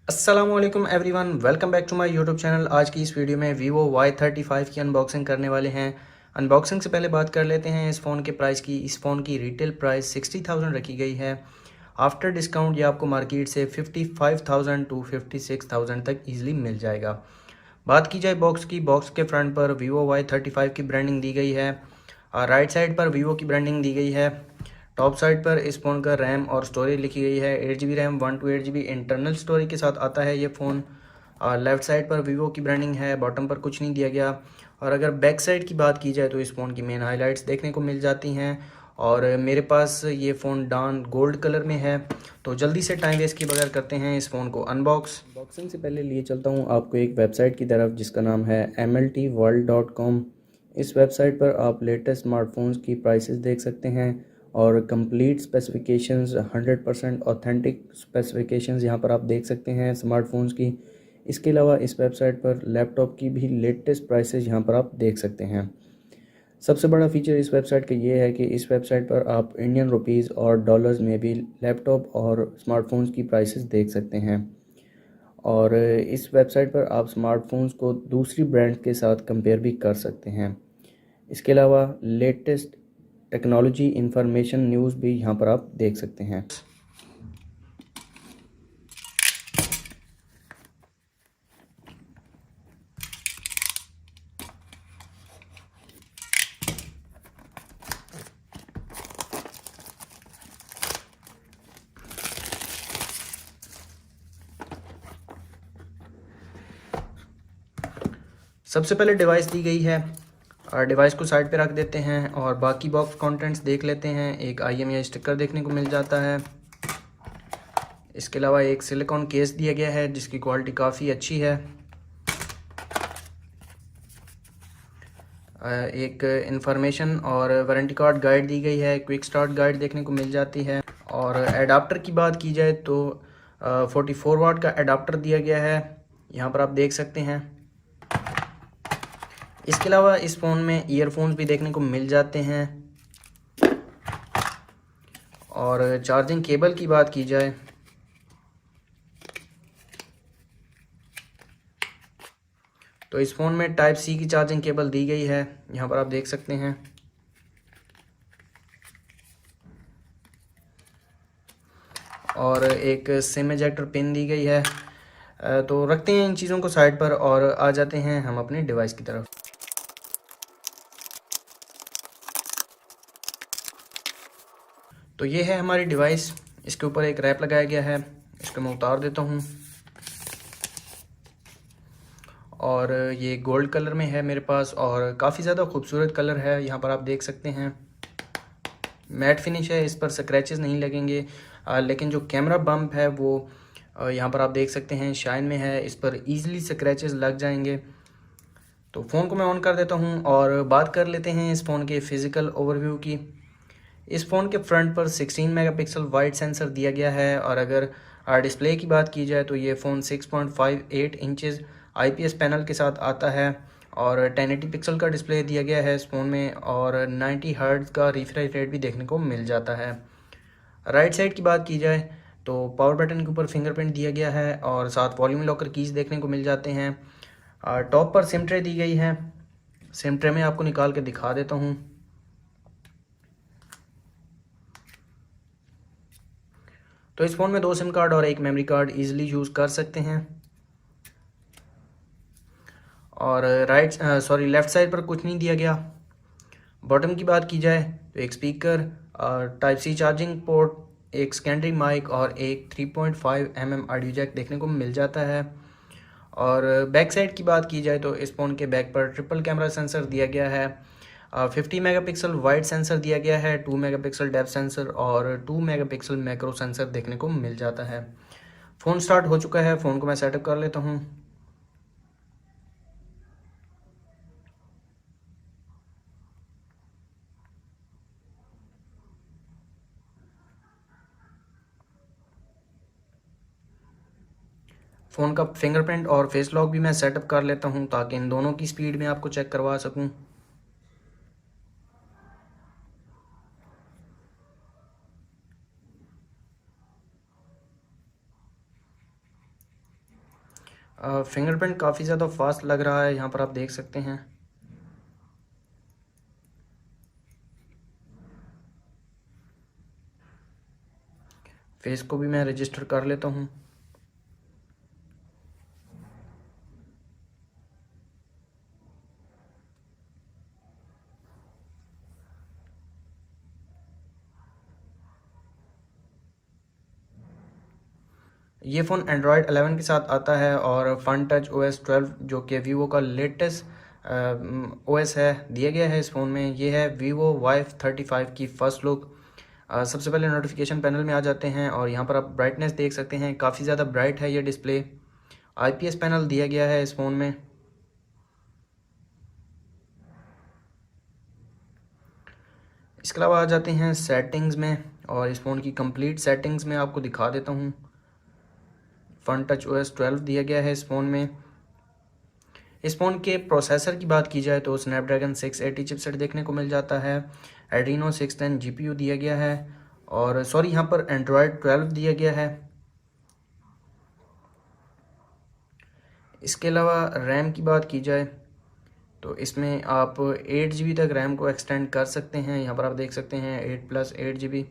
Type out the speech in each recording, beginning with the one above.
अस्सलामुअलैकुम everyone, welcome back to my YouTube channel. आज की इस वीडियो में Vivo Y35 की अनबॉक्सिंग करने वाले हैं। अनबॉक्सिंग से पहले बात कर लेते हैं इस फ़ोन के प्राइस की। इस फ़ोन की रिटेल प्राइस 60,000 रखी गई है। आफ्टर डिस्काउंट ये आपको मार्केट से 55,000 टू 56,000 तक ईजिली मिल जाएगा। बात की जाए बॉक्स की, बॉक्स के फ्रंट पर Vivo Y35 की ब्रांडिंग दी गई है और राइट साइड पर Vivo की ब्रांडिंग दी गई है। टॉप साइड पर इस फ़ोन का रैम और स्टोरेज लिखी गई है। 8 GB RAM 128 GB internal storage के साथ आता है ये फ़ोन। और लेफ़्ट साइड पर Vivo की ब्रांडिंग है, बॉटम पर कुछ नहीं दिया गया। और अगर बैक साइड की बात की जाए तो इस फ़ोन की मेन हाइलाइट्स देखने को मिल जाती हैं। और मेरे पास ये फ़ोन डार्क गोल्ड कलर में है। तो जल्दी से टाइम वेस्ट किए बगैर करते हैं इस फ़ोन को अनबॉक्सिंग से पहले लिए चलता हूँ आपको एक वेबसाइट की तरफ जिसका नाम है mltworld.com। इस वेबसाइट पर आप लेटेस्ट स्मार्टफोन्स की प्राइसेस देख सकते हैं और कंप्लीट स्पेसिफिकेशंस 100% ऑथेंटिक स्पेसिफिकेशंस यहाँ पर आप देख सकते हैं स्मार्टफोन्स की। इसके अलावा इस वेबसाइट पर लैपटॉप की भी लेटेस्ट प्राइसेस यहाँ पर आप देख सकते हैं। सबसे बड़ा फीचर इस वेबसाइट का ये है कि इस वेबसाइट पर आप इंडियन रुपीज़ और डॉलर्स में भी लैपटॉप और स्मार्टफोन्स की प्राइसेस देख सकते हैं। और इस वेबसाइट पर आप स्मार्टफोन्स को दूसरी ब्रांड के साथ कंपेयर भी कर सकते हैं। इसके अलावा लेटेस्ट टेक्नोलॉजी इंफॉर्मेशन न्यूज़ भी यहाँ पर आप देख सकते हैं। सबसे पहले डिवाइस दी गई है और डिवाइस को साइड पे रख देते हैं और बाकी बॉक्स कंटेंट्स देख लेते हैं। एक IMEI स्टिकर देखने को मिल जाता है। इसके अलावा एक सिलिकॉन केस दिया गया है जिसकी क्वालिटी काफ़ी अच्छी है। एक इन्फॉर्मेशन और वारंटी कार्ड गाइड दी गई है, क्विक स्टार्ट गाइड देखने को मिल जाती है। और एडाप्टर की बात की जाए तो 44 वाट का एडाप्टर दिया गया है, यहाँ पर आप देख सकते हैं। इसके अलावा इस फ़ोन में ईयरफोन्स भी देखने को मिल जाते हैं। और चार्जिंग केबल की बात की जाए तो इस फ़ोन में टाइप C की चार्जिंग केबल दी गई है, यहाँ पर आप देख सकते हैं। और एक सिम एजेक्टर पिन दी गई है। तो रखते हैं इन चीज़ों को साइड पर और आ जाते हैं हम अपने डिवाइस की तरफ। तो ये है हमारी डिवाइस, इसके ऊपर एक रैप लगाया गया है, इसको मैं उतार देता हूँ। और ये गोल्ड कलर में है मेरे पास और काफ़ी ज़्यादा खूबसूरत कलर है, यहाँ पर आप देख सकते हैं। मैट फिनिश है, इस पर स्क्रैचेस नहीं लगेंगे। लेकिन जो कैमरा बम्प है वो यहाँ पर आप देख सकते हैं शाइन में है, इस पर ईजिली स्क्रैचेस लग जाएंगे। तो फ़ोन को मैं ऑन कर देता हूँ और बात कर लेते हैं इस फ़ोन के फ़िज़िकल ओवरव्यू की। इस फ़ोन के फ्रंट पर 16 मेगापिक्सल वाइड सेंसर दिया गया है। और अगर डिस्प्ले की बात की जाए तो ये फ़ोन 6.58 इंचज़ IPS पैनल के साथ आता है और 1080 पिक्सल का डिस्प्ले दिया गया है इस फ़ोन में। और 90 हर्ट्ज़ का रिफ्रेश रेट भी देखने को मिल जाता है। राइट साइड की बात की जाए तो पावर बटन के ऊपर फिंगरप्रिंट दिया गया है और साथ वॉल्यूम लॉकर कीज़ देखने को मिल जाते हैं। टॉप पर सिम ट्रे दी गई है, सिम ट्रे में आपको निकाल के दिखा देता हूँ। तो इस फ़ोन में 2 सिम कार्ड और एक मेमोरी कार्ड इजीली यूज़ कर सकते हैं। और लेफ़्ट साइड पर कुछ नहीं दिया गया। बॉटम की बात की जाए तो एक speaker, type C charging port, एक सेकेंडरी माइक और एक 3.5 mm ऑडियो जैक देखने को मिल जाता है। और बैक साइड की बात की जाए तो इस फ़ोन के बैक पर ट्रिपल कैमरा सेंसर दिया गया है। 50 मेगापिक्सल वाइड सेंसर दिया गया है, 2 मेगापिक्सल डेप्थ सेंसर और 2 मेगापिक्सल मैक्रो सेंसर देखने को मिल जाता है। फ़ोन स्टार्ट हो चुका है, फ़ोन को मैं सेटअप कर लेता हूँ। फ़ोन का फिंगरप्रिंट और फेस लॉक भी मैं सेटअप कर लेता हूँ ताकि इन दोनों की स्पीड में आपको चेक करवा सकूँ। फिंगरप्रिंट काफ़ी ज़्यादा फास्ट लग रहा है, यहाँ पर आप देख सकते हैं। फेस को भी मैं रजिस्टर कर लेता हूँ। ये फ़ोन एंड्रॉयड 11 के साथ आता है और फन टच OS 12 जो कि वीवो का लेटेस्ट OS है दिया गया है इस फ़ोन में। ये है वीवो Y35 की फ़र्स्ट लुक। सबसे पहले नोटिफिकेशन पैनल में आ जाते हैं और यहाँ पर आप ब्राइटनेस देख सकते हैं, काफ़ी ज़्यादा ब्राइट है ये डिस्प्ले। IPS पैनल दिया गया है इस फ़ोन में। इसके अलावा आ जाते हैं सेटिंग्स में और इस फ़ोन की कंप्लीट सेटिंग्स में आपको दिखा देता हूँ। फन टच OS 12 दिया गया है इस फ़ोन में। इस फ़ोन के प्रोसेसर की बात की जाए तो स्नैपड्रैगन 680 चिपसेट देखने को मिल जाता है। एड्रीनो 610 GPU दिया गया है और सॉरी यहाँ पर एंड्रॉयड 12 दिया गया है। इसके अलावा रैम की बात की जाए तो इसमें आप 8 GB तक रैम को एक्सटेंड कर सकते हैं। यहाँ पर आप देख सकते हैं 8+8 GB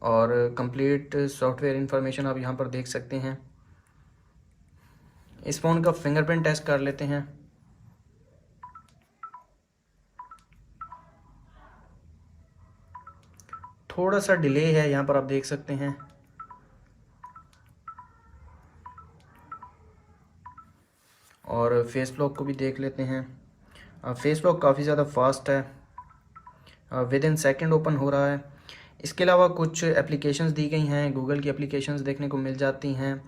और कंप्लीट सॉफ्टवेयर इंफॉर्मेशन आप यहाँ पर देख सकते हैं। इस फ़ोन का फिंगरप्रिंट टेस्ट कर लेते हैं। थोड़ा सा डिले है, यहाँ पर आप देख सकते हैं। और फेस लॉक को भी देख लेते हैं। फेस लॉक काफ़ी ज़्यादा फास्ट है, विद इन सेकेंड ओपन हो रहा है। इसके अलावा कुछ एप्लीकेशंस दी गई हैं, गूगल की एप्लीकेशंस देखने को मिल जाती हैं।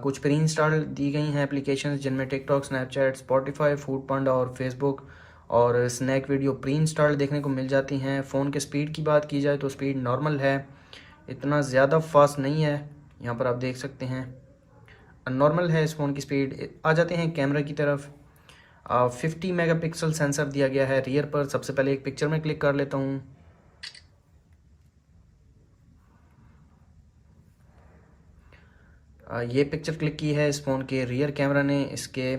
कुछ प्री इंस्टॉल दी गई हैं एप्लीकेशंस जिनमें टिकटॉक, स्नैपचैट, स्पॉटिफाई, फूड पांडा और फेसबुक और स्नैक वीडियो प्री इंस्टॉल देखने को मिल जाती हैं। फ़ोन के स्पीड की बात की जाए तो स्पीड नॉर्मल है, इतना ज़्यादा फास्ट नहीं है। यहाँ पर आप देख सकते हैं नॉर्मल है इस फ़ोन की स्पीड। आ जाते हैं कैमरा की तरफ। 50 मेगापिक्सल सेंसर दिया गया है रियर पर। सबसे पहले एक पिक्चर में क्लिक कर लेता हूँ। ये पिक्चर क्लिक की है इस फ़ोन के रियर कैमरा ने। इसके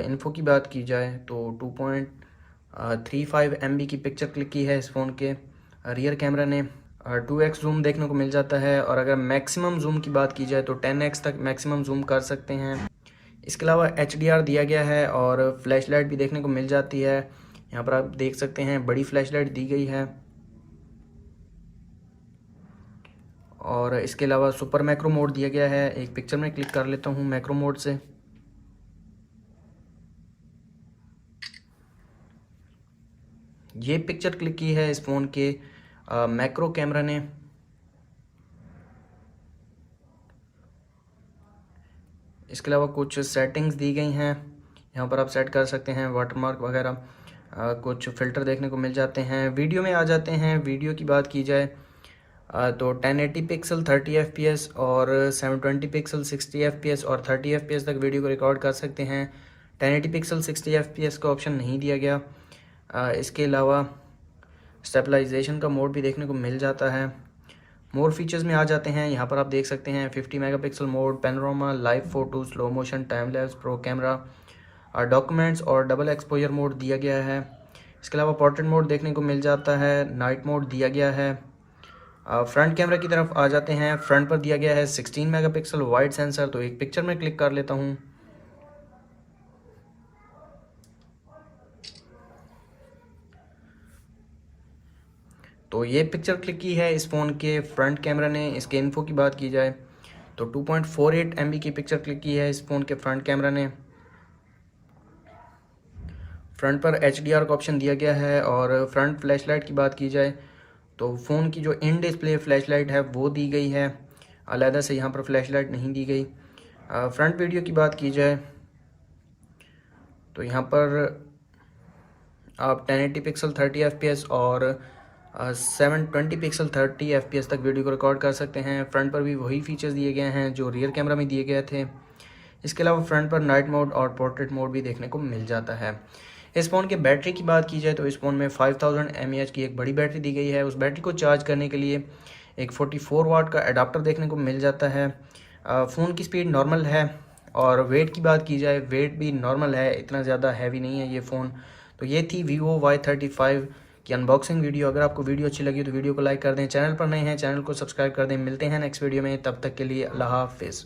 इन्फो की बात की जाए तो 2.35 MB की पिक्चर क्लिक की है इस फ़ोन के रियर कैमरा ने। 2x जूम देखने को मिल जाता है और अगर मैक्सिमम जूम की बात की जाए तो 10x तक मैक्सिमम जूम कर सकते हैं। इसके अलावा HDR दिया गया है और फ्लैश लाइट भी देखने को मिल जाती है। यहाँ पर आप देख सकते हैं बड़ी फ्लैश लाइट दी गई है। और इसके अलावा सुपर मैक्रो मोड दिया गया है। एक पिक्चर में क्लिक कर लेता हूँ मैक्रो मोड से। ये पिक्चर क्लिक की है इस फ़ोन के मैक्रो कैमरा ने। इसके अलावा कुछ सेटिंग्स दी गई हैं, यहाँ पर आप सेट कर सकते हैं वाटरमार्क वगैरह। कुछ फ़िल्टर देखने को मिल जाते हैं। वीडियो में आ जाते हैं। वीडियो की बात की जाए तो 1080 पिक्सल 30 FPS और 720 पिक्सल 60 FPS और 30 FPS तक वीडियो को रिकॉर्ड कर सकते हैं। 1080 पिक्सल 60 FPS का ऑप्शन नहीं दिया गया। इसके अलावा स्टेबलाइजेशन का मोड भी देखने को मिल जाता है। मोर फीचर्स में आ जाते हैं। यहाँ पर आप देख सकते हैं 50 megapixel mode, panorama, live photo, slow motion, time lapse, pro camera, documents और डबल एक्सपोजर मोड दिया गया है। इसके अलावा पोर्ट्रेट मोड देखने को मिल जाता है, नाइट मोड दिया गया है। फ्रंट कैमरा की तरफ आ जाते हैं। फ्रंट पर दिया गया है 16 मेगापिक्सल वाइड सेंसर। तो एक पिक्चर में क्लिक कर लेता हूँ। तो ये पिक्चर क्लिक की है इस फ़ोन के फ्रंट कैमरा ने। इसके इन्फो की बात की जाए तो 2.48 MB की पिक्चर क्लिक की है इस फ़ोन के फ्रंट कैमरा ने। फ्रंट पर HDR का ऑप्शन दिया गया है और फ्रंट फ्लैश लाइट की बात की जाए तो फ़ोन की जो इन डिस्प्ले फ्लैश लाइट है वो दी गई है, अलहदा से यहाँ पर फ्लैश लाइट नहीं दी गई। फ्रंट वीडियो की बात की जाए तो यहाँ पर आप 1080 पिक्सल 30 FPS और 720 पिक्सल 30 FPS तक वीडियो को रिकॉर्ड कर सकते हैं। फ्रंट पर भी वही फीचर्स दिए गए हैं जो रियर कैमरा में दिए गए थे। इसके अलावा फ्रंट पर नाइट मोड और पोर्ट्रेट मोड भी देखने को मिल जाता है। इस फ़ोन के बैटरी की बात की जाए तो इस फ़ोन में 5000 mAh की एक बड़ी बैटरी दी गई है। उस बैटरी को चार्ज करने के लिए एक 44 वाट का एडाप्टर देखने को मिल जाता है। फ़ोन की स्पीड नॉर्मल है, और वेट की बात की जाए, वेट भी नॉर्मल है, इतना ज़्यादा हैवी नहीं है ये फ़ोन। तो ये थी Vivo Y35 की अनबॉक्सिंग वीडियो। अगर आपको वीडियो अच्छी लगी तो वीडियो को लाइक कर दें, चैनल पर नए हैं चैनल को सब्सक्राइब कर दें। मिलते हैं नेक्स्ट वीडियो में, तब तक के लिए अल्लाह हाफिज़।